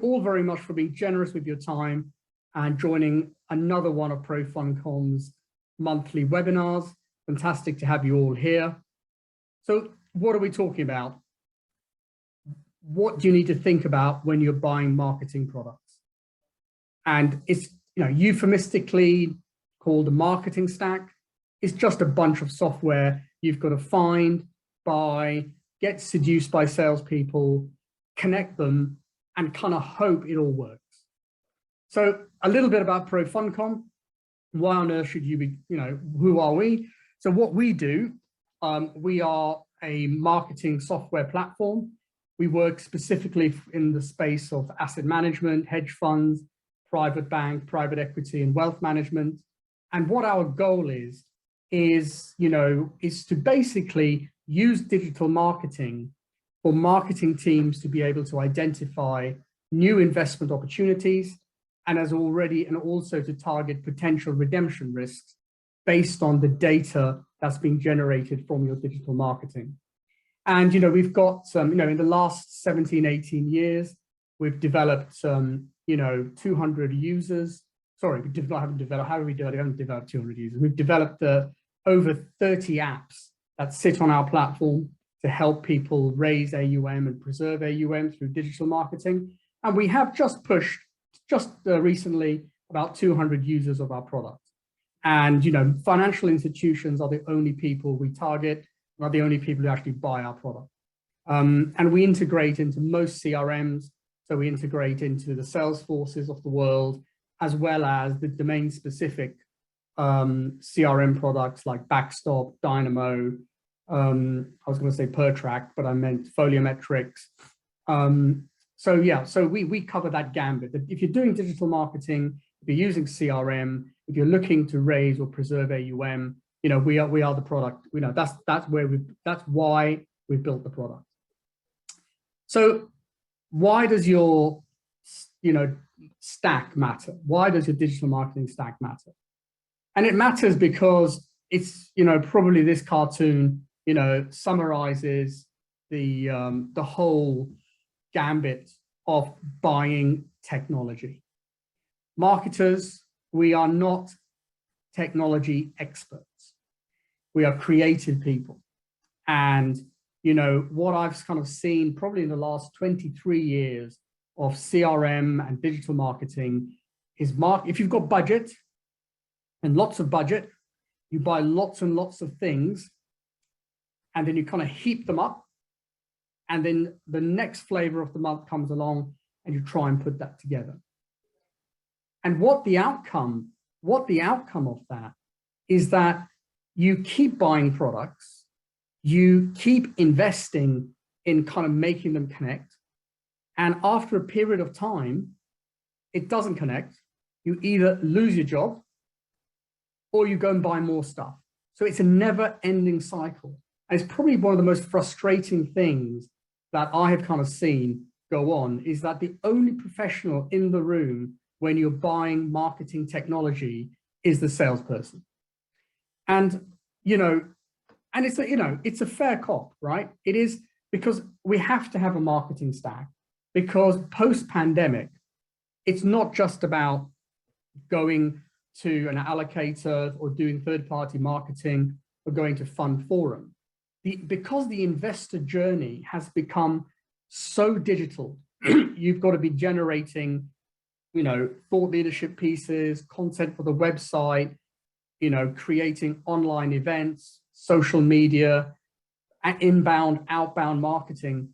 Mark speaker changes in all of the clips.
Speaker 1: All very much for being generous with your time and joining another one of ProFundCom's monthly webinars. Fantastic to have you all here. So what are we talking about? What do you need to think about when you're buying marketing products? And it's euphemistically called a marketing stack. It's just a bunch of software you've got to find, buy, get seduced by salespeople, connect them, and kind of hope it all works. So a little bit about ProFundCom. Why on earth should you be, who are we? So what we do, we are a marketing software platform. We work specifically in the space of asset management, hedge funds, private bank, private equity, and wealth management. And what our goal is to basically use digital marketing for marketing teams to be able to identify new investment opportunities and also to target potential redemption risks based on the data that's being generated from your digital marketing. And, we've got some, in the last 17, 18 years, we've developed 200 users. Sorry, we haven't developed, how have we done it? We haven't developed 200 users. We've developed over 30 apps that sit on our platform to help people raise AUM and preserve AUM through digital marketing. And we have just pushed, recently, about 200 users of our product. And, financial institutions are the only people we target, are the only people who actually buy our product. And we integrate into most CRMs. So we integrate into the Salesforces of the world, as well as the domain-specific CRM products like Backstop, Dynamo, I was going to say PerTrack, but I meant Foliometrics. So we cover that gambit. If you're doing digital marketing, if you're using CRM, if you're looking to raise or preserve AUM, we are the product. That's why we built the product. So why does your stack matter? Why does your digital marketing stack matter? And it matters because it's probably this cartoon summarizes the whole gambit of buying technology. Marketers, we are not technology experts. We are creative people. And what I've kind of seen probably in the last 23 years of CRM and digital marketing is if you've got budget and lots of budget, you buy lots and lots of things, and then you kind of heap them up, and then the next flavor of the month comes along and you try and put that together. And what the outcome of that is that you keep buying products, you keep investing in kind of making them connect, and after a period of time, it doesn't connect. You either lose your job or you go and buy more stuff. So it's a never-ending cycle. And it's probably one of the most frustrating things that I have kind of seen go on, is that the only professional in the room when you're buying marketing technology is the salesperson. And, and it's a fair cop, right? It is, because we have to have a marketing stack, because post-pandemic, it's not just about going to an allocator or doing third-party marketing or going to fund forum. Because the investor journey has become so digital, you've got to be generating, thought leadership pieces, content for the website, creating online events, social media, inbound, outbound marketing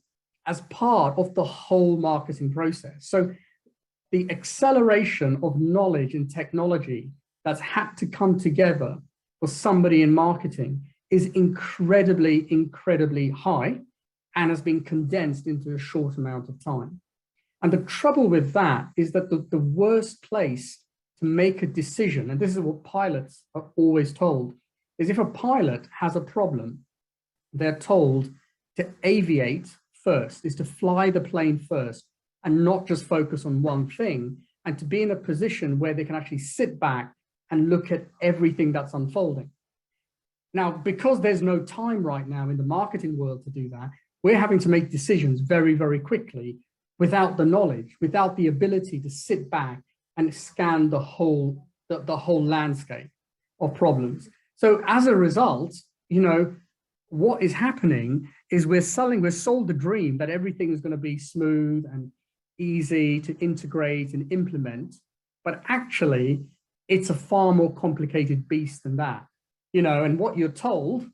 Speaker 1: as part of the whole marketing process. So the acceleration of knowledge and technology that's had to come together for somebody in marketing is incredibly, incredibly high and has been condensed into a short amount of time. And the trouble with that is that the worst place to make a decision, and this is what pilots are always told, is if a pilot has a problem, they're told to aviate first, is to fly the plane first and not just focus on one thing, and to be in a position where they can actually sit back and look at everything that's unfolding. Now, because there's no time right now in the marketing world to do that, we're having to make decisions very, very quickly without the knowledge, without the ability to sit back and scan the whole landscape of problems. So as a result, you know, what is happening is we're sold the dream that everything is going to be smooth and easy to integrate and implement, but actually it's a far more complicated beast than that, you know. And what you're told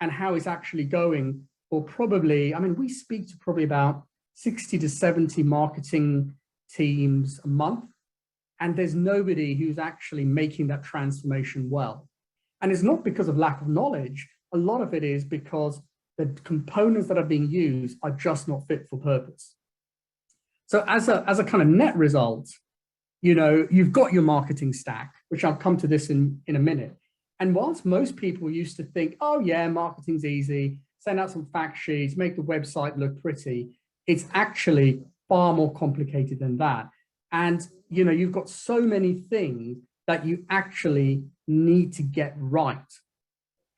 Speaker 1: and how it's actually going, or probably, I mean, we speak to probably about 60 to 70 marketing teams a month, and there's nobody who's actually making that transformation well. And it's not because of lack of knowledge. A lot of it is because the components that are being used are just not fit for purpose. So as a kind of net result, you know, you've got your marketing stack, which I'll come to this in a minute. And whilst most people used to think, oh yeah, marketing's easy, send out some fact sheets, make the website look pretty, it's actually far more complicated than that. And, you know, you've got so many things that you actually need to get right.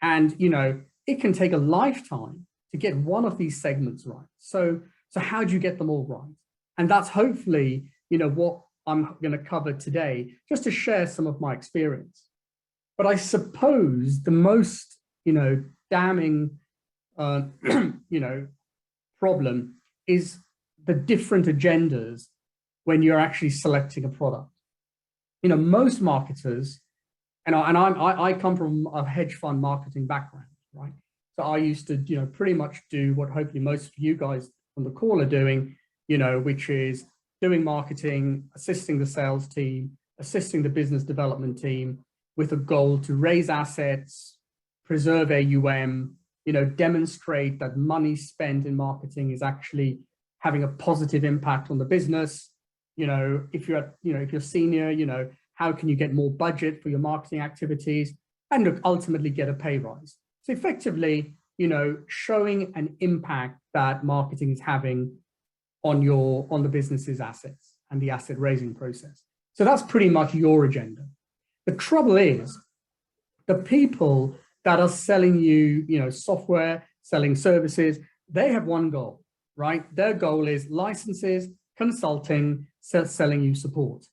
Speaker 1: And, you know, it can take a lifetime to get one of these segments right. So how do you get them all right? And that's hopefully, you know, what I'm going to cover today, just to share some of my experience. But I suppose the most, you know, damning, you know, problem is the different agendas when you're actually selecting a product. You know, most marketers, and I come from a hedge fund marketing background, right? So I used to, you know, pretty much do what hopefully most of you guys on the call are doing, you know, which is doing marketing, assisting the sales team, assisting the business development team with a goal to raise assets, preserve AUM, you know, demonstrate that money spent in marketing is actually having a positive impact on the business. You know, if you're senior, you know, how can you get more budget for your marketing activities and look, ultimately get a pay rise? So effectively, you know, showing an impact that marketing is having on the business's assets and the asset raising process. So that's pretty much your agenda. The trouble is the people that are selling you, you know, software, selling services, they have one goal, right? Their goal is licenses, consulting, selling you support.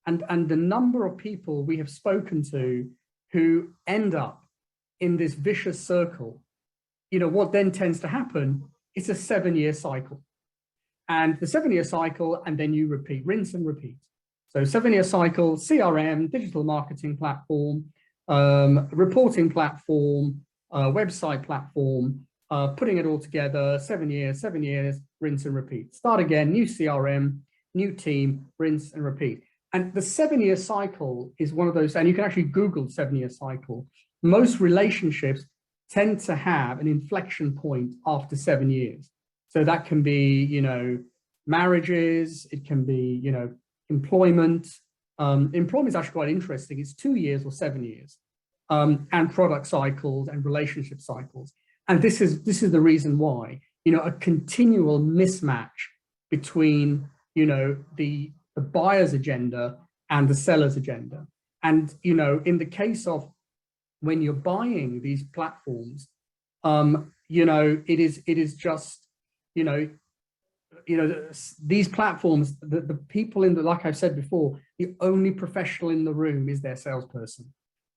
Speaker 1: And the number of people we have spoken to who end up in this vicious circle, you know, what then tends to happen is a 7-year cycle. And the 7-year cycle, and then you repeat, rinse and repeat. So 7-year cycle, CRM, digital marketing platform, reporting platform, website platform, putting it all together, 7 years, rinse and repeat. Start again, new CRM, new team, rinse and repeat. And the 7-year cycle is one of those, and you can actually Google 7-year cycle. Most relationships tend to have an inflection point after 7 years. So that can be, you know, marriages, it can be, you know, employment. Employment is actually quite interesting. It's 2 years or 7 years, and product cycles and relationship cycles. And this is the reason why, you know, a continual mismatch between, you know, the buyer's agenda and the seller's agenda. And, you know, in the case of when you're buying these platforms, you know, it is just, you know, these platforms, the people in the, like I've said before, the only professional in the room is their salesperson.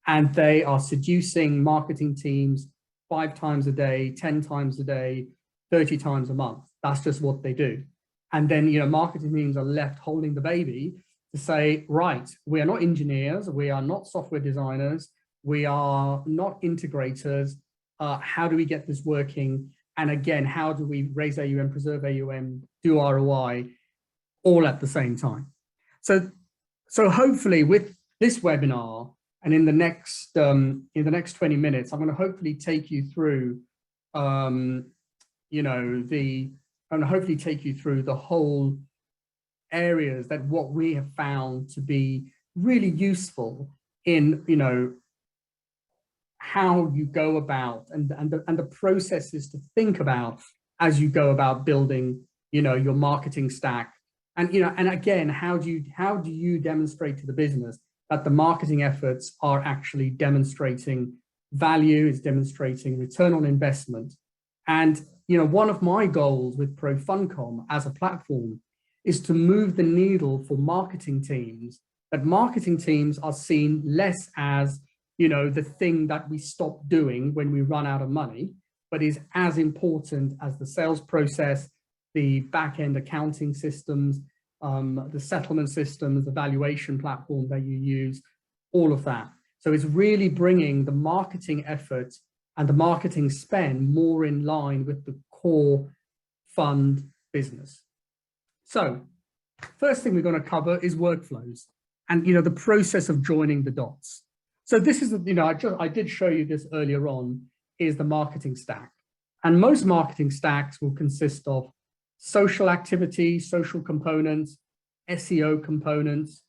Speaker 1: And they are seducing marketing teams 5 times a day, 10 times a day, 30 times a month. That's just what they do. And then, you know, marketing teams are left holding the baby to say, right, we are not engineers, we are not software designers, we are not integrators. How do we get this working? And again, how do we raise AUM, preserve AUM, do ROI, all at the same time? So hopefully with this webinar and in the next 20 minutes, I'm going to hopefully take you through, you know, hopefully take you through the whole areas that what we have found to be really useful in, you know, how you go about and the processes to think about as you go about building, you know, your marketing stack. And, you know, and again, how do you demonstrate to the business that the marketing efforts are actually demonstrating value, is demonstrating return on investment. And, you know, one of my goals with ProFundCom as a platform is to move the needle for marketing teams, that marketing teams are seen less as, the thing that we stop doing when we run out of money, but is as important as the sales process, the back-end accounting systems, the settlement systems, the valuation platform that you use, all of that. So it's really bringing the marketing effort and the marketing spend more in line with the core fund business. So first thing we're going to cover is workflows and, the process of joining the dots. So this is, I did show you this earlier on, is the marketing stack. And most marketing stacks will consist of social activity, social components, SEO components,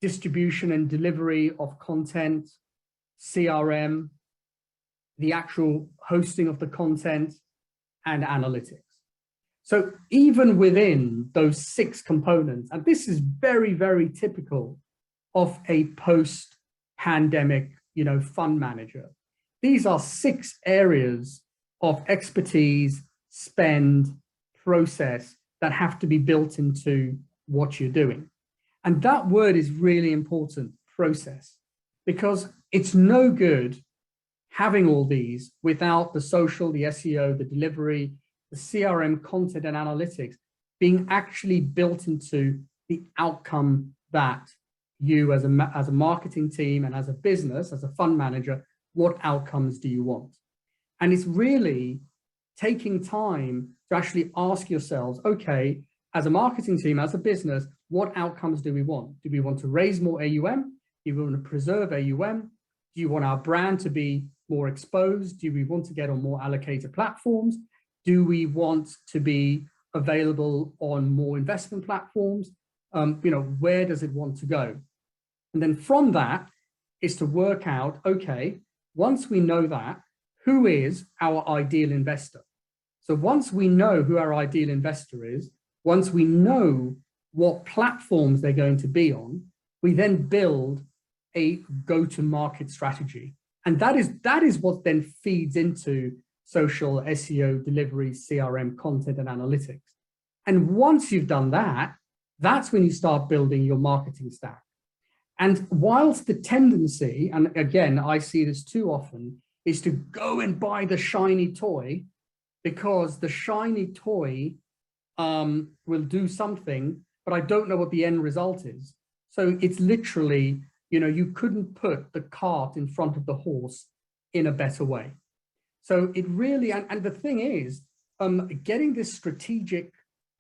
Speaker 1: distribution and delivery of content, CRM, the actual hosting of the content, and analytics. So even within those 6 components, and this is very, very typical of a post-pandemic, fund manager, these are 6 areas of expertise, spend, process that have to be built into what you're doing. And that word is really important, process, because it's no good having all these without the social, the SEO, the delivery, the CRM, content and analytics being actually built into the outcome that you as a marketing team and as a business, as a fund manager, what outcomes do you want? And it's really taking time to actually ask yourselves, okay, as a marketing team, as a business, what outcomes do we want? Do we want to raise more AUM? Do we want to preserve AUM? Do you want our brand to be more exposed? Do we want to get on more allocated platforms? Do we want to be available on more investment platforms? Where does it want to go? And then from that is to work out, okay, once we know that, who is our ideal investor? So once we know who our ideal investor is, once we know what platforms they're going to be on, we then build a go-to-market strategy. And that is what then feeds into social, SEO, delivery, CRM, content, and analytics. And once you've done that, that's when you start building your marketing stack. And whilst the tendency, and again, I see this too often, is to go and buy the shiny toy, because the shiny toy will do something, but I don't know what the end result is. So it's literally, you couldn't put the cart in front of the horse in a better way. So it really, and the thing is, getting this strategic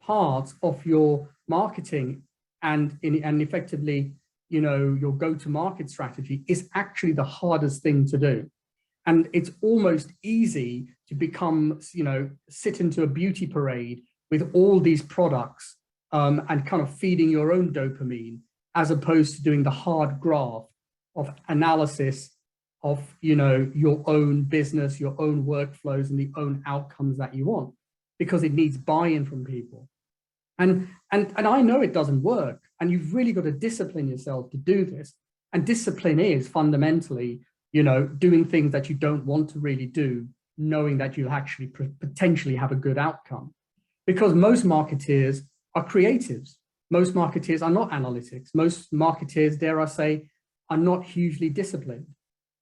Speaker 1: part of your marketing and effectively, your go-to-market strategy is actually the hardest thing to do. And it's almost easy to become, sit into a beauty parade with all these products and kind of feeding your own dopamine, as opposed to doing the hard graft of analysis of, your own business, your own workflows and the own outcomes that you want, because it needs buy-in from people. And I know it doesn't work, and you've really got to discipline yourself to do this. And discipline is fundamentally, doing things that you don't want to really do, knowing that you'll actually potentially have a good outcome. Because most marketeers are creatives. Most marketeers are not analytics. Most marketeers, dare I say, are not hugely disciplined.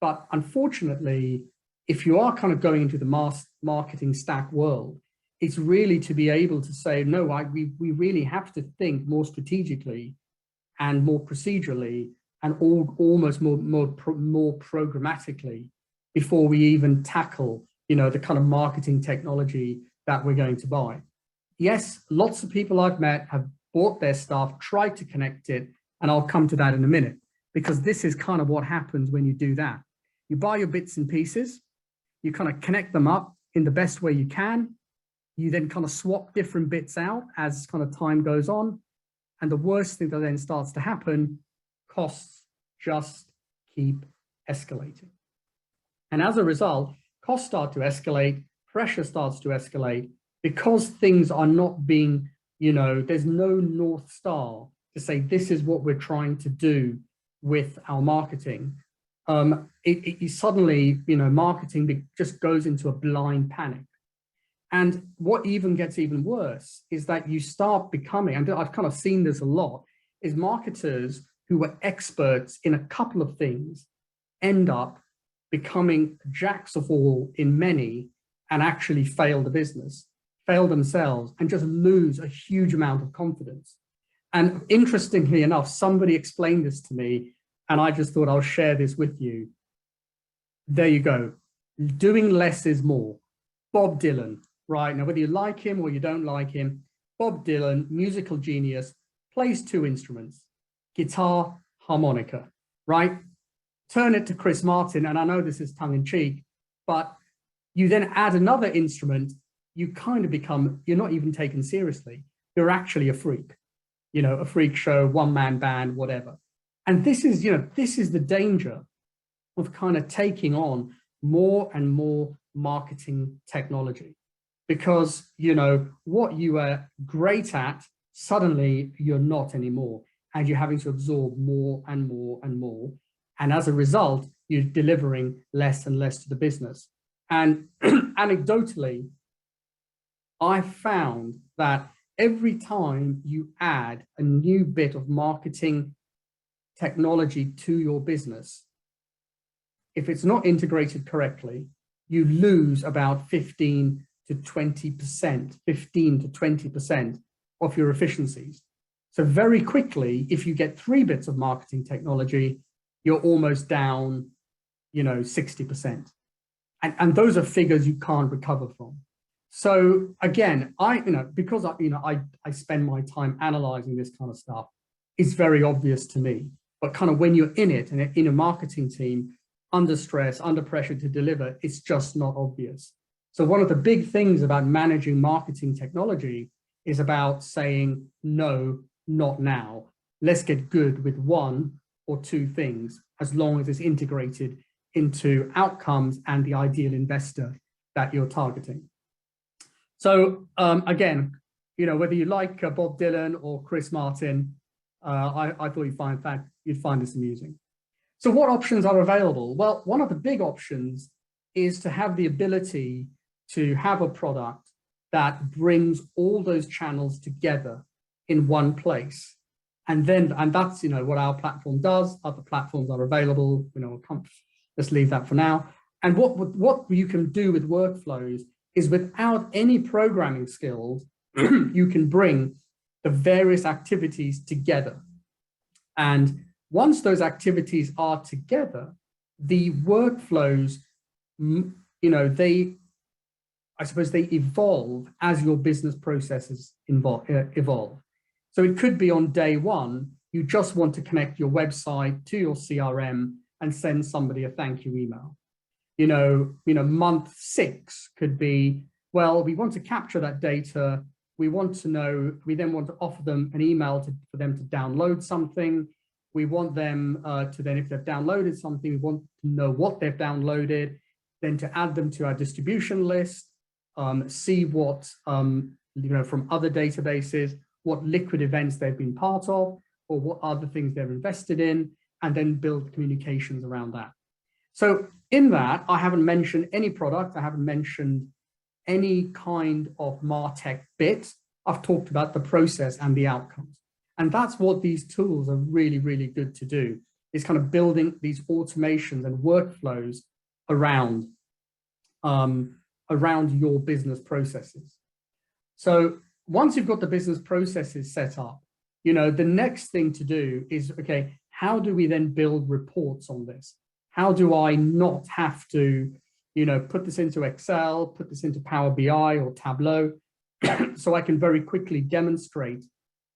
Speaker 1: But unfortunately, if you are kind of going into the mass marketing stack world, it's really to be able to say, no, we really have to think more strategically and more procedurally and almost more programmatically before we even tackle, the kind of marketing technology that we're going to buy. Yes, lots of people I've met have bought their stuff, tried to connect it, and I'll come to that in a minute, because this is kind of what happens when you do that. You buy your bits and pieces, you kind of connect them up in the best way you can. You then kind of swap different bits out as kind of time goes on. And the worst thing that then starts to happen, costs just keep escalating. And as a result, costs start to escalate, pressure starts to escalate, because things are not being, there's no North Star to say, this is what we're trying to do with our marketing. It suddenly, marketing just goes into a blind panic. And what even gets even worse is that you start becoming, and I've kind of seen this a lot, is marketers who were experts in a couple of things end up becoming jacks of all in many and actually fail the business, fail themselves, and just lose a huge amount of confidence. And interestingly enough, somebody explained this to me, and I just thought I'll share this with you. There you go. Doing less is more. Bob Dylan, right? Now, whether you like him or you don't like him, Bob Dylan, musical genius, plays two instruments, guitar, harmonica, right? Turn it to Chris Martin, and I know this is tongue in cheek, but you then add another instrument, you kind of become, you're not even taken seriously. You're actually a freak, you know, a freak show, one-man band, whatever. And this is, you know, this is the danger of kind of taking on more and more marketing technology, because, you know, what you are great at, suddenly you're not anymore, and you're having to absorb more and more and more. And as a result, you're delivering less and less to the business. And anecdotally, I found that every time you add a new bit of marketing technology to your business, if it's not integrated correctly, you lose about 15 to 20% of your efficiencies. So very quickly, if you get 3 bits of marketing technology, you're almost down, you know, 60%. And those are figures you can't recover from. So again, because I spend my time analyzing this kind of stuff, it's very obvious to me. But kind of when you're in it and in a marketing team, under stress, under pressure to deliver, it's just not obvious. So one of the big things about managing marketing technology is about saying, no, not now. Let's get good with 1 or 2 things, as long as it's integrated into outcomes and the ideal investor that you're targeting. So again, you know, whether you like Bob Dylan or Chris Martin, I thought you'd find this amusing. So what options are available? Well, one of the big options is to have the ability to have a product that brings all those channels together in one place. And that's, you know, what our platform does. Other platforms are available, you know, let's leave that for now. And what you can do with workflows is, without any programming skills, you can bring the various activities together. And once those activities are together, the workflows, you know, I suppose they evolve as your business processes evolve. So it could be on day 1, you just want to connect your website to your CRM and send somebody a thank you email. You know, month 6 could be, well, we want to capture that data. We then want to offer them an email for them to download something. We want them to then, if they've downloaded something, we want to know what they've downloaded, then to add them to our distribution list, see what, you know, from other databases, what liquid events they've been part of, or what other things they're invested in, and then build communications around that. So in that, I haven't mentioned any product. I haven't mentioned any kind of MarTech bit. I've talked about the process and the outcomes. And that's what these tools are really, really good to do, is kind of building these automations and workflows around your business processes. So once you've got the business processes set up, you know, the next thing to do is, okay, how do we then build reports on this? How do I not have to, you know, put this into Excel, put this into Power BI or Tableau, so I can very quickly demonstrate,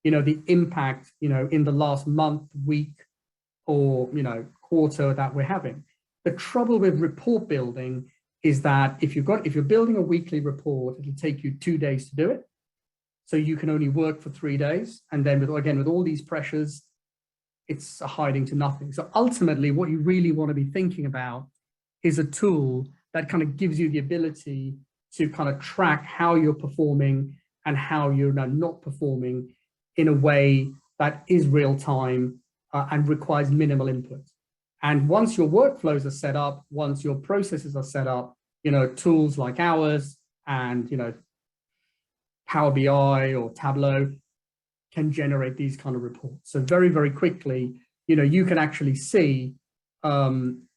Speaker 1: you know, the impact, you know, in the last month, week, or, you know, quarter that we're having. The trouble with report building is that if you're building a weekly report, it'll take you 2 days to do it. So you can only work for 3 days. And then with all these pressures, it's hiding to nothing. So ultimately, what you really want to be thinking about is a tool that kind of gives you the ability to kind of track how you're performing and how you're not performing in a way that is real time and requires minimal input. And once your workflows are set up, once your processes are set up, you know, tools like ours, and, Power BI or Tableau can generate these kind of reports. So very, very quickly, you can actually see, in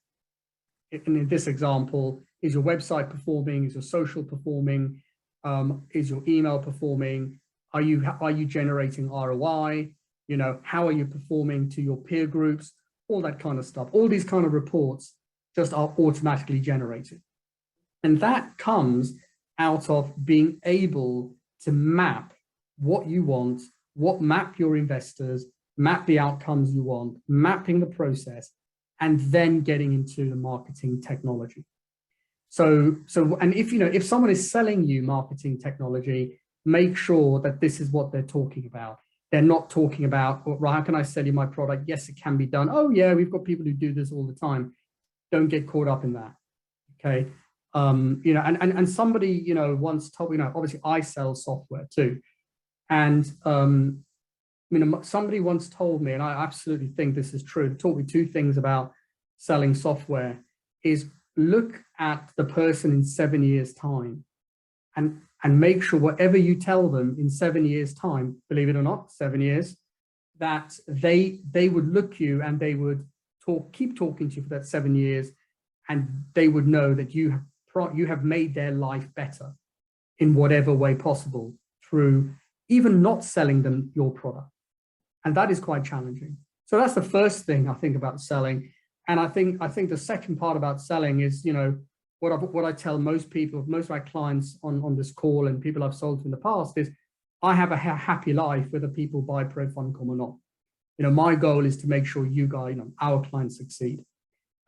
Speaker 1: this example, is your website performing? Is your social performing? Is your email performing? Are you generating ROI? How are you performing to your peer groups? All that kind of stuff. All these kind of reports just are automatically generated. And that comes out of being able to map what you want, map your investors, map the outcomes you want, mapping the process, and then getting into the marketing technology. So and if someone is selling you marketing technology, make sure that this is what they're talking about. They're not talking about, well, how can I sell you my product? Yes, it can be done. Oh yeah, we've got people who do this all the time. Don't get caught up in that. Okay. And somebody, once told me, obviously I sell software too. And, somebody once told me, and I absolutely think this is true, they taught me two things about selling software, is look at the person in 7 years' time and make sure whatever you tell them in 7 years' time, believe it or not, 7 years, that they would look you and they would keep talking to you for that 7 years, and they would know that you have made their life better in whatever way possible through even not selling them your product. And that is quite challenging. So that's the first thing I think about selling. And I think the second part about selling is, what I tell most people, most of my clients on this call and people I've sold to in the past is, I have a happy life whether people buy ProFundCom or not. My goal is to make sure you guys, our clients succeed.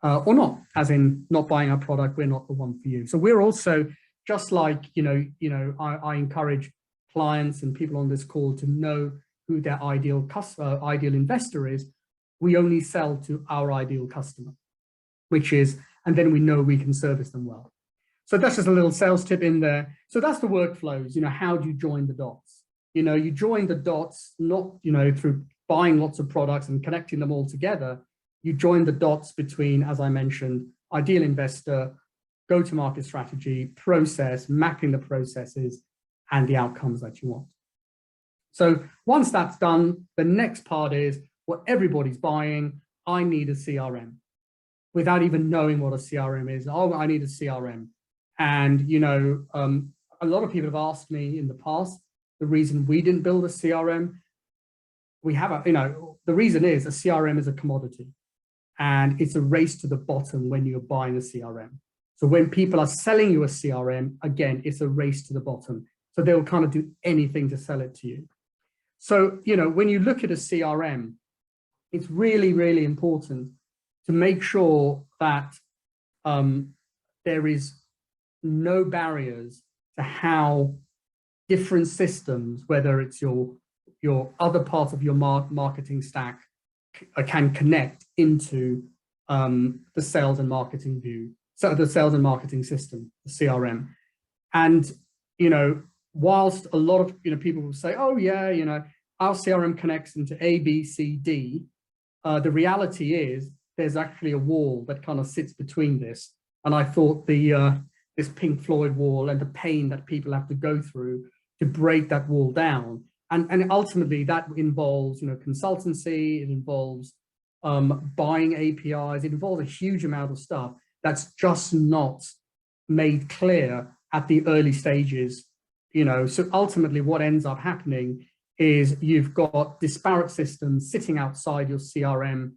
Speaker 1: Or not, as in not buying our product, we're not the one for you. So we're also, just like, I encourage clients and people on this call to know who their ideal investor is. We only sell to our ideal customer, and then we know we can service them well. So that's just a little sales tip in there. So that's the workflows, how do you join the dots? You join the dots, not, through buying lots of products and connecting them all together. You join the dots between, as I mentioned, ideal investor, go-to-market strategy, process, mapping the processes, and the outcomes that you want. So once that's done, the next part is what everybody's buying. I need a CRM, without even knowing what a CRM is. Oh, I need a CRM. And, a lot of people have asked me in the past, the reason we didn't build a CRM. The reason is a CRM is a commodity. And it's a race to the bottom when you're buying a CRM. So when people are selling you a CRM, again, it's a race to the bottom. So they'll kind of do anything to sell it to you. So, when you look at a CRM, it's really, really important to make sure that there is no barriers to how different systems, whether it's your other part of your marketing stack, can connect into the sales and marketing view, so the sales and marketing system, the CRM. And, whilst a lot of people will say, oh yeah, our CRM connects into A, B, C, D, the reality is there's actually a wall that kind of sits between this. And I thought this Pink Floyd wall and the pain that people have to go through to break that wall down. And ultimately that involves, consultancy, it involves buying APIs, it involves a huge amount of stuff that's just not made clear at the early stages. So ultimately what ends up happening is you've got disparate systems sitting outside your CRM,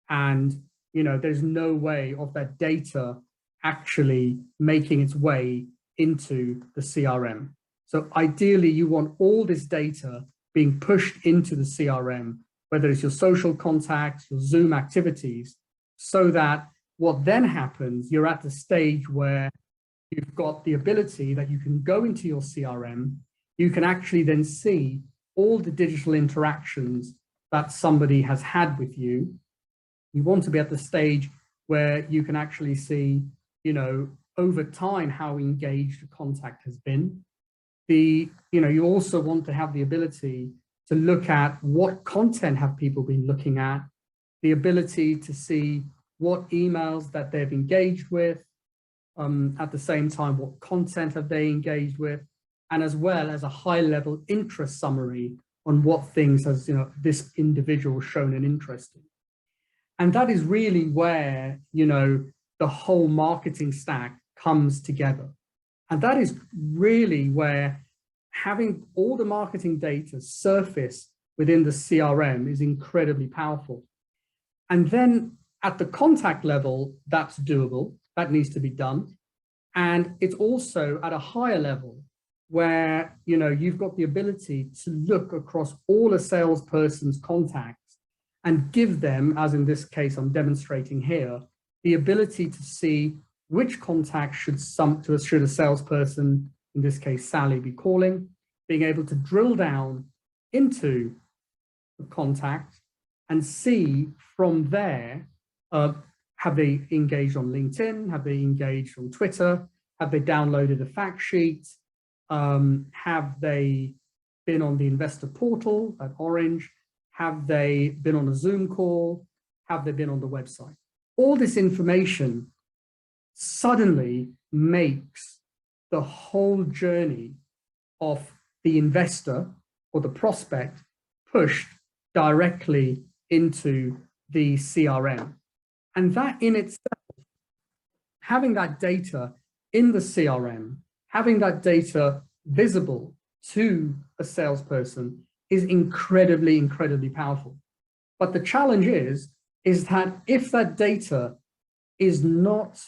Speaker 1: and there's no way of that data actually making its way into the CRM. So ideally, you want all this data being pushed into the CRM, whether it's your social contacts, your Zoom activities, so that what then happens, you're at the stage where you've got the ability that you can go into your CRM, you can actually then see all the digital interactions that somebody has had with you. You want to be at the stage where you can actually see, over time, how engaged a contact has been. You also want to have the ability to look at what content have people been looking at, the ability to see what emails that they've engaged with, At the same time, what content have they engaged with, and as well as a high-level interest summary on what things has this individual shown an interest in. And that is really where the whole marketing stack comes together. And that is really where having all the marketing data surface within the CRM is incredibly powerful. And then at the contact level, that's doable. That needs to be done. And it's also at a higher level where you've got the ability to look across all a salesperson's contacts and give them, as in this case I'm demonstrating here, the ability to see which contact should a salesperson, in this case Sally, be calling, being able to drill down into the contact and see from there, have they engaged on LinkedIn? Have they engaged on Twitter? Have they downloaded a fact sheet? Have they been on the investor portal at Orange? Have they been on a Zoom call? Have they been on the website? All this information suddenly makes the whole journey of the investor or the prospect pushed directly into the CRM. And that in itself, having that data in the CRM, having that data visible to a salesperson is incredibly, incredibly powerful. But the challenge is that if that data is not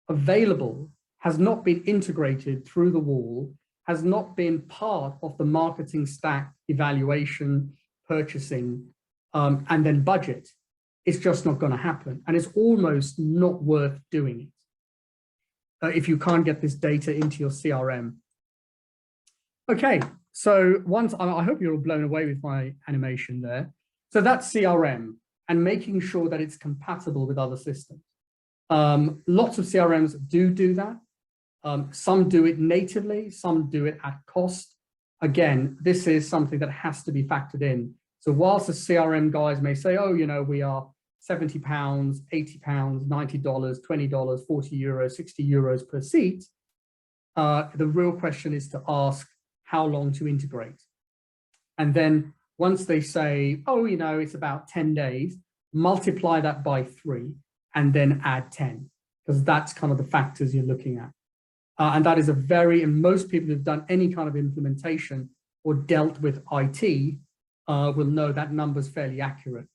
Speaker 1: available, has not been integrated through the wall, has not been part of the marketing stack evaluation, purchasing, and then budget, it's just not going to happen. And it's almost not worth doing it if you can't get this data into your CRM. Okay, so I hope you're all blown away with my animation there. So that's CRM and making sure that it's compatible with other systems. Lots of CRMs do that. Some do it natively, some do it at cost. Again, this is something that has to be factored in. So whilst the CRM guys may say, oh, we are £70, £80, $90, $20, 40 euros, 60 euros per seat, the real question is to ask how long to integrate. And then once they say, oh, it's about 10 days, multiply that by 3 and then add 10, because that's kind of the factors you're looking at. And that is and most people who've done any kind of implementation or dealt with IT will know that number's fairly accurate,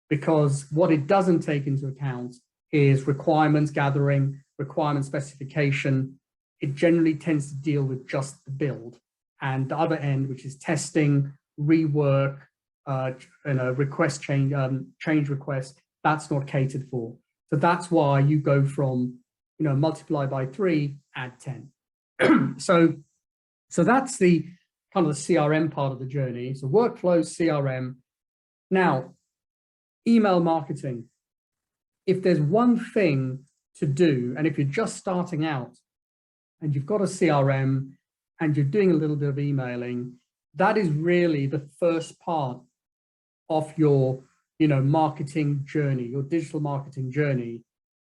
Speaker 1: because what it doesn't take into account is requirements gathering, requirement specification. It generally tends to deal with just the build, and the other end, which is testing, rework, request change requests, that's not catered for. So that's why you go from multiply by 3, add 10. So that's the kind of the CRM part of the journey. So workflow, CRM. Now, email marketing. If there's one thing to do, and if you're just starting out and you've got a CRM and you're doing a little bit of emailing, that is really the first part of your marketing journey, your digital marketing journey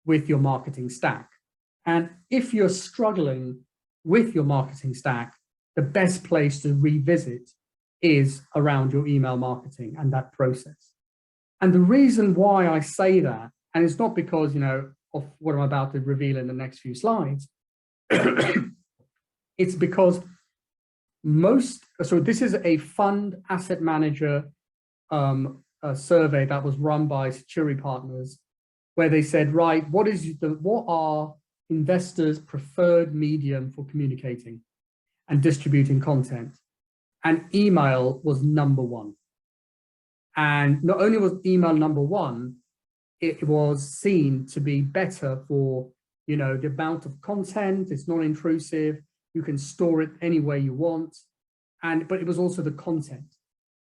Speaker 1: with your marketing stack. And if you're struggling with your marketing stack, the best place to revisit is around your email marketing and that process. And the reason why I say that, and it's not because, of what I'm about to reveal in the next few slides, it's because so this is a fund asset manager survey that was run by Security Partners, where they said, right, what are investors' preferred medium for communicating and distributing content? And email was number one. And not only was email number one, it was seen to be better for, the amount of content, it's not intrusive, you can store it any way you want. But it was also the content,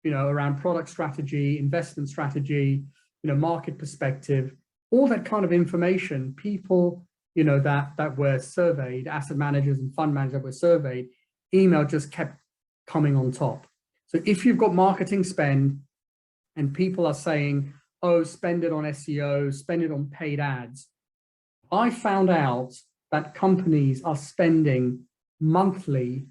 Speaker 1: around product strategy, investment strategy, market perspective, all that kind of information. People, that were surveyed, asset managers and fund managers that were surveyed, email just kept coming on top. So if you've got marketing spend and people are saying, oh, spend it on SEO, spend it on paid ads, I found out that companies are spending monthly,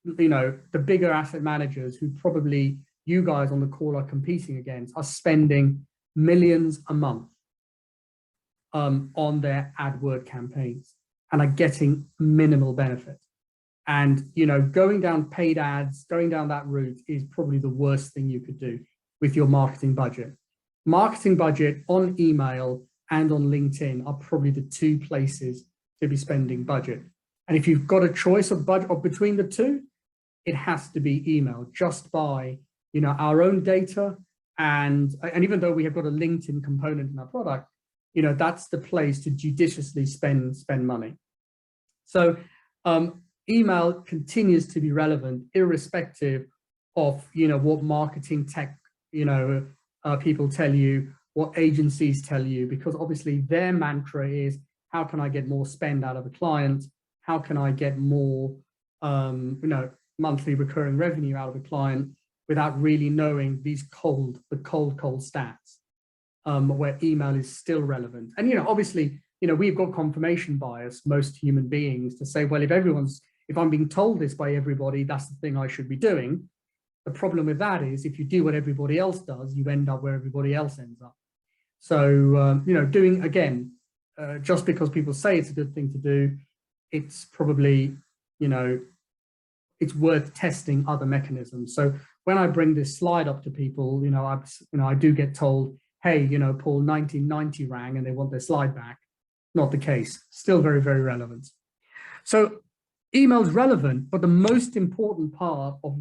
Speaker 1: the bigger asset managers who probably you guys on the call are competing against, are spending millions a month on their AdWord campaigns and are getting minimal benefit. And, going down paid ads, going down that route is probably the worst thing you could do with your marketing budget. Marketing budget on email and on LinkedIn are probably the two places to be spending budget. And if you've got a choice of budget between the two, it has to be email, just by, our own data. And even though we have got a LinkedIn component in our product, that's the place to judiciously spend money. So email continues to be relevant, irrespective of, what marketing tech, people tell you, what agencies tell you, because obviously their mantra is, how can I get more spend out of a client? How can I get more, monthly recurring revenue out of a client without really knowing the cold stats, where email is still relevant. And, obviously, we've got confirmation bias, most human beings, to say, well, if I'm being told this by everybody, that's the thing I should be doing. The problem with that is if you do what everybody else does, you end up where everybody else ends up. So, doing, again, just because people say it's a good thing to do, it's probably, it's worth testing other mechanisms. So when I bring this slide up to people, I do get told, hey, Paul, 1990 rang and they want their slide back. Not the case, still very, very relevant. So email is relevant, but the most important part of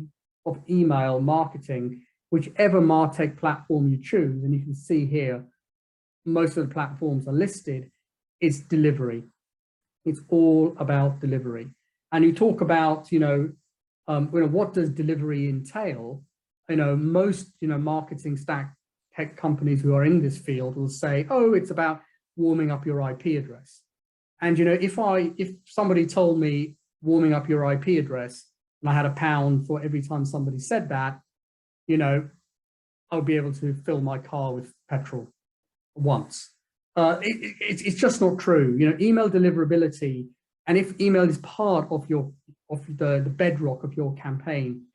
Speaker 1: email marketing, whichever MarTech platform you choose, and you can see here, most of the platforms are listed, is delivery. It's all about delivery. And you talk about, what does delivery entail? Most, marketing stack tech companies who are in this field will say, oh, it's about warming up your IP address. And, if somebody told me warming up your IP address and I had £1 for every time somebody said that, I'll be able to fill my car with petrol once. It's just not true. Email deliverability, and if email is part of the bedrock of your campaign,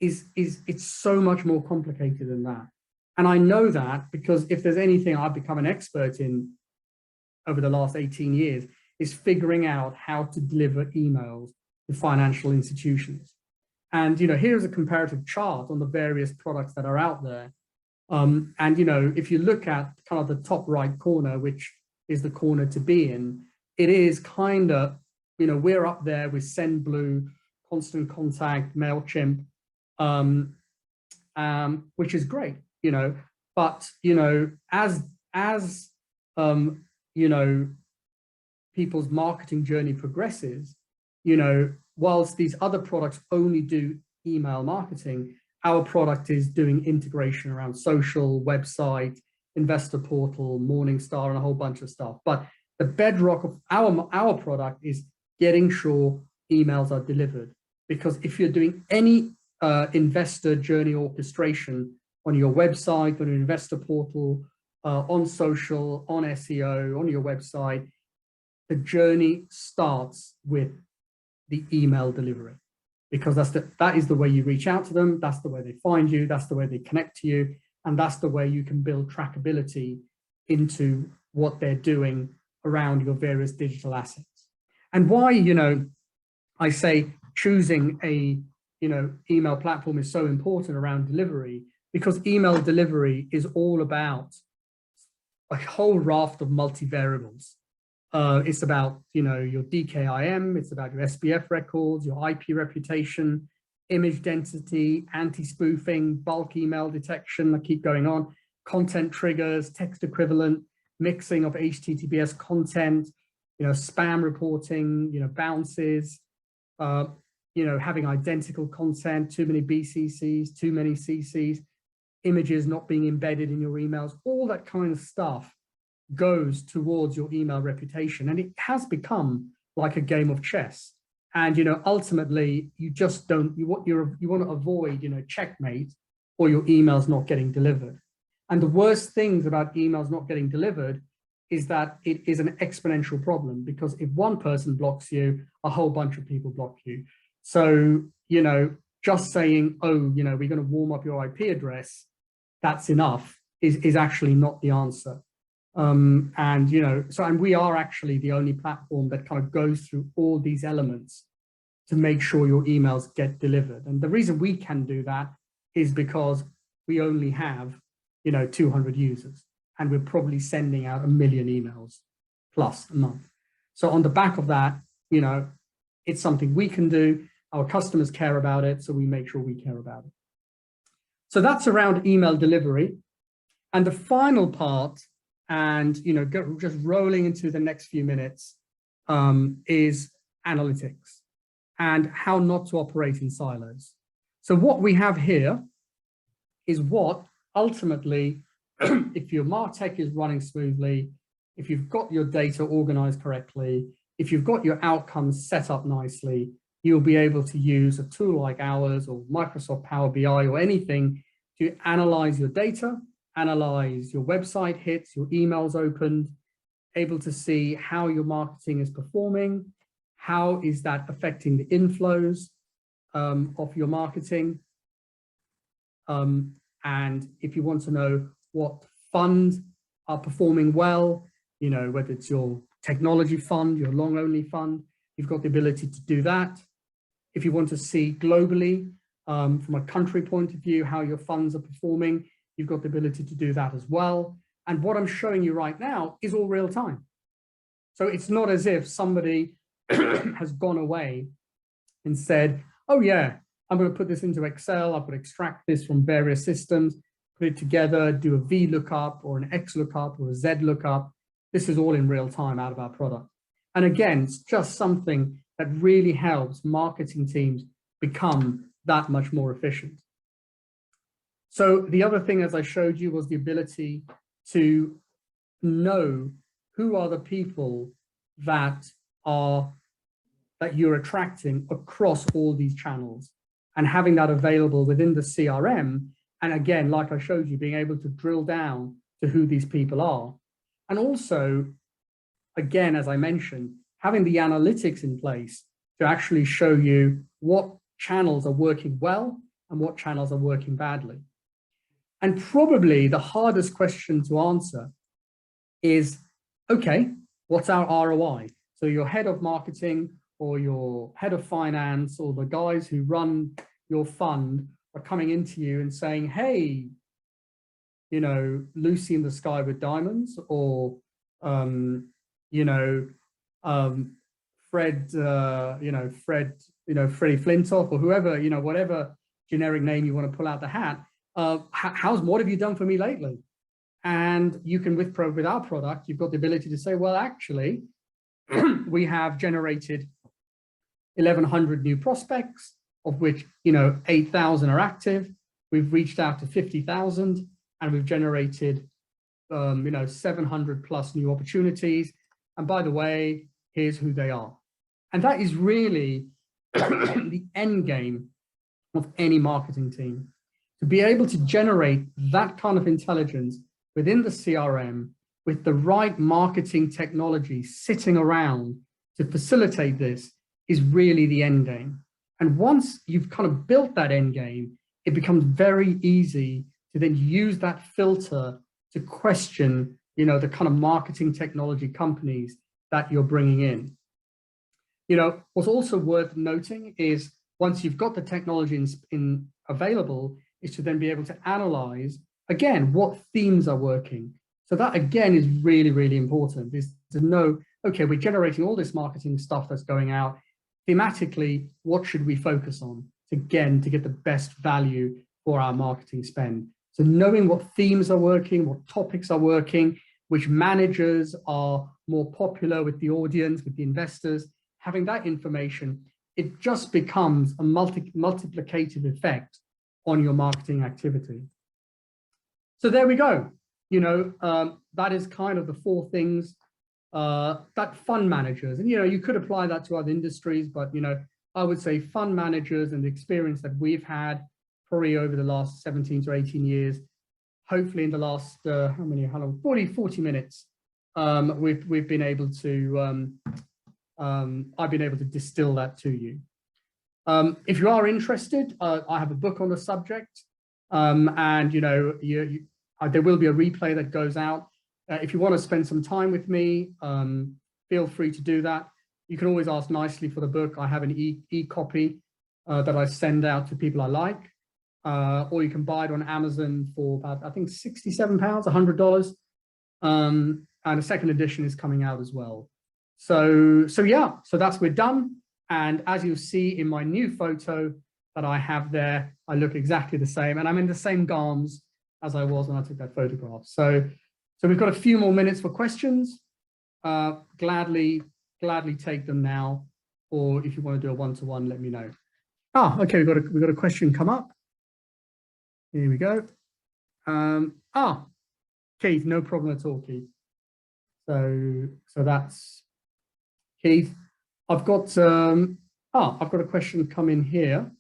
Speaker 1: it's so much more complicated than that. And I know that because if there's anything I've become an expert in over the last 18 years, is figuring out how to deliver emails to financial institutions. And here's a comparative chart on the various products that are out there. And if you look at kind of the top right corner, which is the corner to be in, it is kind of, we're up there with SendBlue, Constant Contact, MailChimp, which is great, but as people's marketing journey progresses, whilst these other products only do email marketing, our product is doing integration around social, website, investor portal, Morningstar, and a whole bunch of stuff. But the bedrock of our product is getting sure emails are delivered. Because if you're doing any investor journey orchestration on your website, on your investor portal, on social, on SEO, on your website, the journey starts with the email delivery. Because that is the way you reach out to them, that's the way they find you, that's the way they connect to you, and that's the way you can build trackability into what they're doing around your various digital assets. And why, I say choosing a, email platform is so important around delivery, because email delivery is all about a whole raft of multivariables. It's about, your DKIM, it's about your SPF records, your IP reputation, image density, anti-spoofing, bulk email detection, I keep going on, content triggers, text equivalent, mixing of HTTPS content, spam reporting, bounces, having identical content, too many BCCs, too many CCs, images not being embedded in your emails, all that kind of stuff goes towards your email reputation. And it has become like a game of chess. And, ultimately you just don't, you want to avoid, checkmate, or your emails not getting delivered. And the worst things about emails not getting delivered is that it is an exponential problem, because if one person blocks you, a whole bunch of people block you. So, you know, just saying, oh, you know, we're going to warm up your IP address, that's enough, is actually not the answer. And, you know, so, and we are actually the only platform that kind of goes through all these elements to make sure your emails get delivered. And the reason we can do that is because we only have, you know, 200 users, and we're probably sending out 1 million emails plus a month. So on the back of that, you know, it's something we can do. Our customers care about it, so we make sure we care about it. So that's around email delivery. And the final part, and, you know, just rolling into the next few minutes, is analytics and how not to operate in silos. So what we have here is what ultimately, if your MarTech is running smoothly, if you've got your data organized correctly, if you've got your outcomes set up nicely, you'll be able to use a tool like ours or Microsoft Power BI or anything to analyze your data, analyze your website hits, your emails opened, able to see how your marketing is performing, how is that affecting the inflows of your marketing. And if you want to know what funds are performing well, you know, whether it's your technology fund, your long only fund, you've got the ability to do that. If you want to see globally, from a country point of view, how your funds are performing, you've got the ability to do that as well. And what I'm showing you right now is all real time. So it's not as if somebody has gone away and said, oh yeah, I'm going to put this into Excel, I'm going to extract this from various systems, put it together, do a VLOOKUP or an XLOOKUP or a ZLOOKUP. This is all in real time out of our product. And again, it's just something that really helps marketing teams become that much more efficient. So the other thing, as I showed you, was the ability to know who are the people that you're attracting across all these channels, and having that available within the CRM. And again, like I showed you, being able to drill down to who these people are. And also, again, as I mentioned, having the analytics in place to actually show you what channels are working well and what channels are working badly. And probably the hardest question to answer is, okay, what's our ROI? So your head of marketing or your head of finance or the guys who run your fund are coming into you and saying, hey, you know, Lucy in the Sky with Diamonds, or, you know, Fred, Freddie Flintoff, or whoever, you know, whatever generic name you want to pull out the hat. What have you done for me lately? And you can, with our product, you've got the ability to say, well, actually, we have generated 1,100 new prospects, of which, you know, 8,000 are active. We've reached out to 50,000, and we've generated, 700 plus new opportunities. And by the way, here's who they are. And that is really the end game of any marketing team, to be able to generate that kind of intelligence within the CRM with the right marketing technology sitting around to facilitate this is really the end game. And once you've kind of built that end game, it becomes very easy to then use that filter to question, you know, the kind of marketing technology companies that you're bringing in. You know, what's also worth noting is once you've got the technology available, is to then be able to analyze, again, what themes are working. So that, again, is really, really important, is to know, okay, we're generating all this marketing stuff that's going out. Thematically, what should we focus on, again, to get the best value for our marketing spend? So knowing what themes are working, what topics are working, which managers are more popular with the audience, with the investors, having that information, it just becomes a multiplicative effect on your marketing activity. So there we go. You know, that is kind of the 4 things that fund managers, and, you know, you could apply that to other industries, but, you know, I would say fund managers and the experience that we've had probably over the last 17 to 18 years, hopefully in the last, 40 minutes, we've been able to, I've been able to distill that to you. If you are interested, I have a book on the subject, and there will be a replay that goes out. If you want to spend some time with me, feel free to do that. You can always ask nicely for the book. I have an e-copy that I send out to people I like, or you can buy it on Amazon for about, I think, £67, $100. And a second edition is coming out as well. So yeah, so we're done. And as you'll see in my new photo that I have there, I look exactly the same, and I'm in the same garms as I was when I took that photograph. So we've got a few more minutes for questions. Gladly take them now, or if you want to do a one-to-one, let me know. Okay, we've got a question come up. Here we go. Keith, no problem at all, Keith. So that's Keith. I've got a question come in here.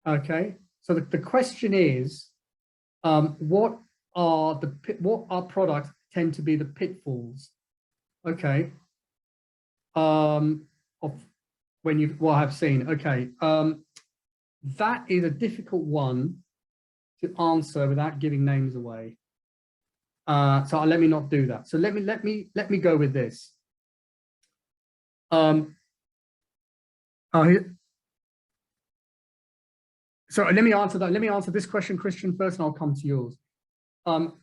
Speaker 1: Okay, so the question is, what products tend to be the pitfalls? Okay, of what I've seen. Okay, that is a difficult one to answer without giving names away. So let me not do that. So let me go with this. So let me answer that. Let me answer this question, Christian, first, and I'll come to yours. The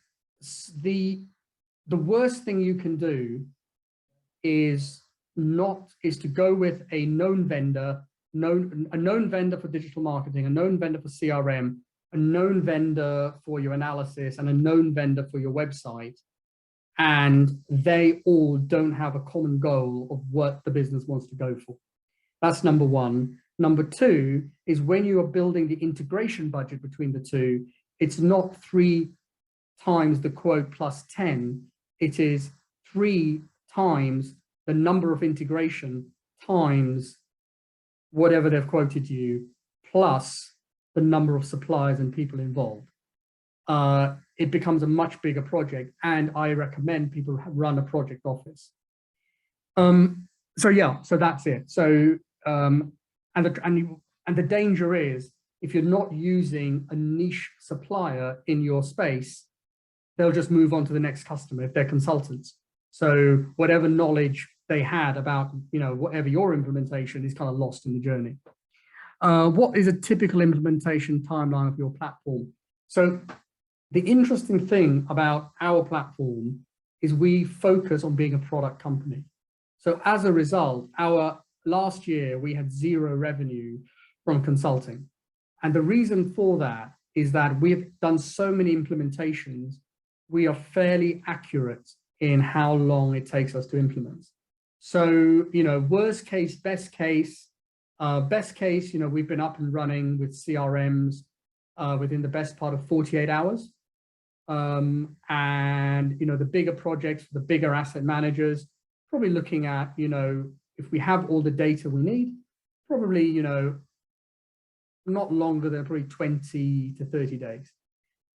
Speaker 1: worst thing you can do is to go with a known vendor, a known vendor for digital marketing, a known vendor for CRM, a known vendor for your analysis, and a known vendor for your website, and they all don't have a common goal of what the business wants to go for. That's number one. Number two is, when you are building the integration budget between the two, it's not 3 times the quote plus 10. It is 3 times the number of integration times whatever they've quoted you, plus the number of suppliers and people involved. It becomes a much bigger project, and I recommend people run a project office. So yeah, so that's it. So and the danger is, if you're not using a niche supplier in your space, they'll just move on to the next customer if they're consultants. So whatever knowledge they had about, whatever your implementation is, kind of lost in the journey. What is a typical implementation timeline of your platform? So the interesting thing about our platform is we focus on being a product company. So as a result, last year we had 0 revenue from consulting. And the reason for that is that we've done so many implementations, we are fairly accurate in how long it takes us to implement. So, worst case, best case, we've been up and running with CRMs within the best part of 48 hours. And, the bigger projects, the bigger asset managers, probably looking at, if we have all the data we need, probably, not longer than probably 20 to 30 days.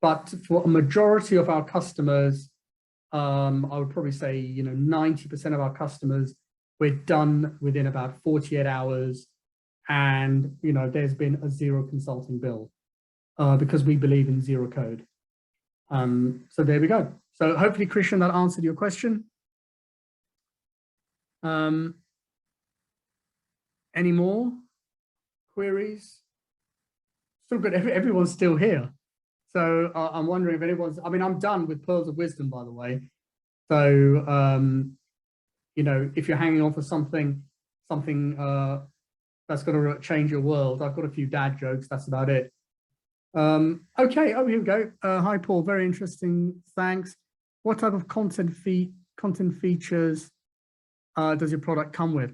Speaker 1: But for a majority of our customers, I would probably say, 90% of our customers, we're done within about 48 hours. And, there's been a 0 consulting bill because we believe in 0 code. So there we go. So hopefully, Christian, that answered your question. Any more queries? Still good. Everyone's still here. So I'm wondering if anyone's, I'm done with Pearls of Wisdom, by the way. So, if you're hanging on for something that's going to change your world, I've got a few dad jokes. That's about it. Okay, here we go. Hi, Paul. Very interesting. Thanks. What type of content features does your product come with?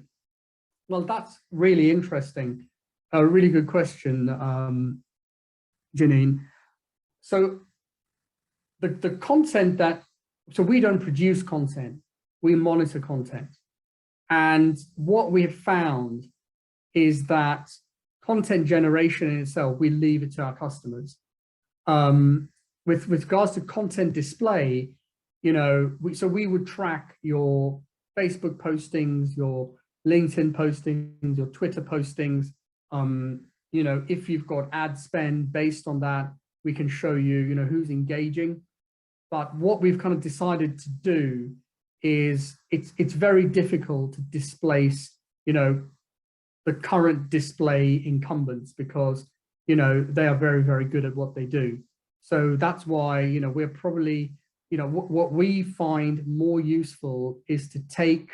Speaker 1: Well, that's really interesting. A really good question, Janine. So the content so we don't produce content, we monitor content. And what we have found is that content generation in itself, we leave it to our customers. With regards to content display, you know, we would track your Facebook postings, your LinkedIn postings, your Twitter postings. You know, if you've got ad spend based on that, we can show you, you know, who's engaging. But what we've kind of decided to do is it's very difficult to displace, you know, the current display incumbents, because, you know, they are very, very good at what they do. So that's why, you know, we're probably, you know, what we find more useful is to take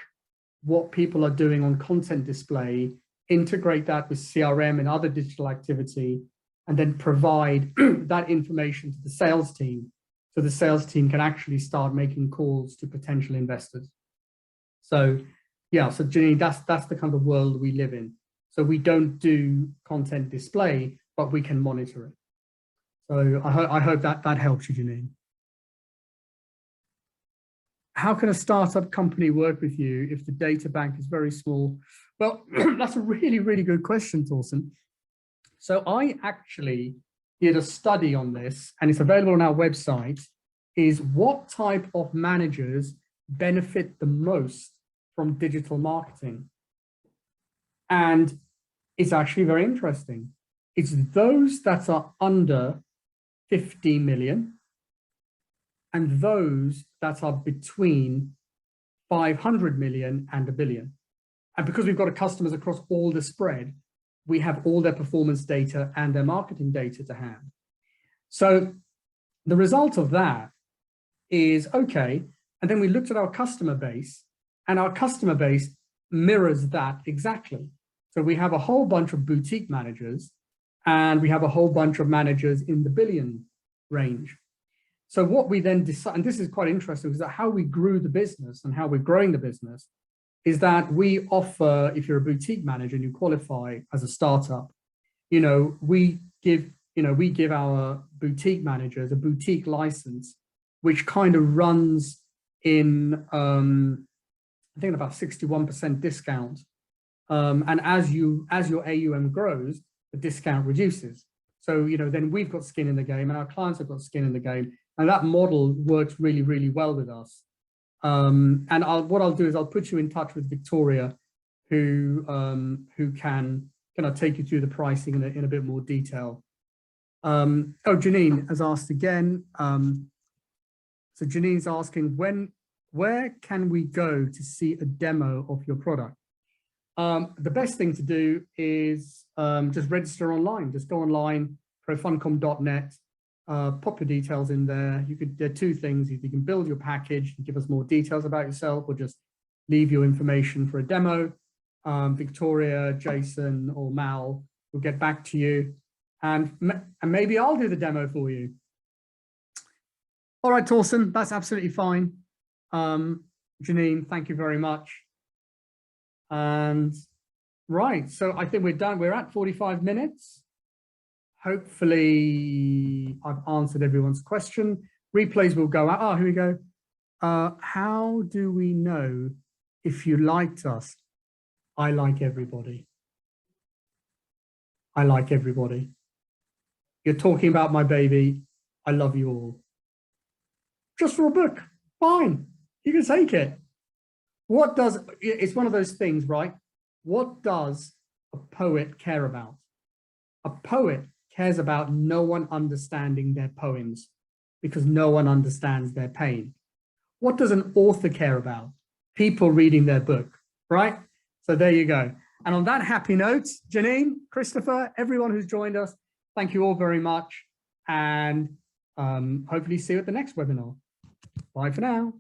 Speaker 1: what people are doing on content display, integrate that with CRM and other digital activity, and then provide that information to the sales team, so the sales team can actually start making calls to potential investors. So yeah, so Janine, that's the kind of world we live in. So we don't do content display, but we can monitor it. So I hope that helps you, Janine. How can a startup company work with you if the data bank is very small? Well, that's a really, really good question, Thorsten. So I actually did a study on this, and it's available on our website, is what type of managers benefit the most from digital marketing. And it's actually very interesting. It's those that are under 50 million and those that are between 500 million and $1 billion. And because we've got customers across all the spread, we have all their performance data and their marketing data to hand. So the result of that is, okay, and then we looked at our customer base, and our customer base mirrors that exactly. So we have a whole bunch of boutique managers, and we have a whole bunch of managers in the billion range. So what we then decide, and this is quite interesting, is that how we grew the business and how we're growing the business is that we offer, if you're a boutique manager and you qualify as a startup, you know, we give our boutique managers a boutique license, which kind of runs in, I think about 61% discount. And as your AUM grows, the discount reduces. So, you know, then we've got skin in the game and our clients have got skin in the game. And that model works really, really well with us. And what I'll do is I'll put you in touch with Victoria, who can take you through the pricing in a bit more detail. Oh, Janine has asked again. So Janine's asking, where can we go to see a demo of your product? The best thing to do is just register online. Just go online, profuncom.net, pop your details in there. There are two things. You can build your package and give us more details about yourself, or just leave your information for a demo. Victoria, Jason, or Mal will get back to you, and maybe I'll do the demo for you. All right, Thorsten, that's absolutely fine. Janine, thank you very much. And right, so I think we're done. We're at 45 minutes. Hopefully I've answered everyone's question. Replays will go out. Oh, here we go. How do we know if you liked us? I like everybody. I like everybody. You're talking about my baby. I love you all. Just for a book, fine. You can take it. It's one of those things, right? What does a poet care about? A poet cares about no one understanding their poems because no one understands their pain. What does an author care about? People reading their book, right? So there you go. And on that happy note, Janine, Christopher, everyone who's joined us, thank you all very much. And hopefully see you at the next webinar. Bye for now.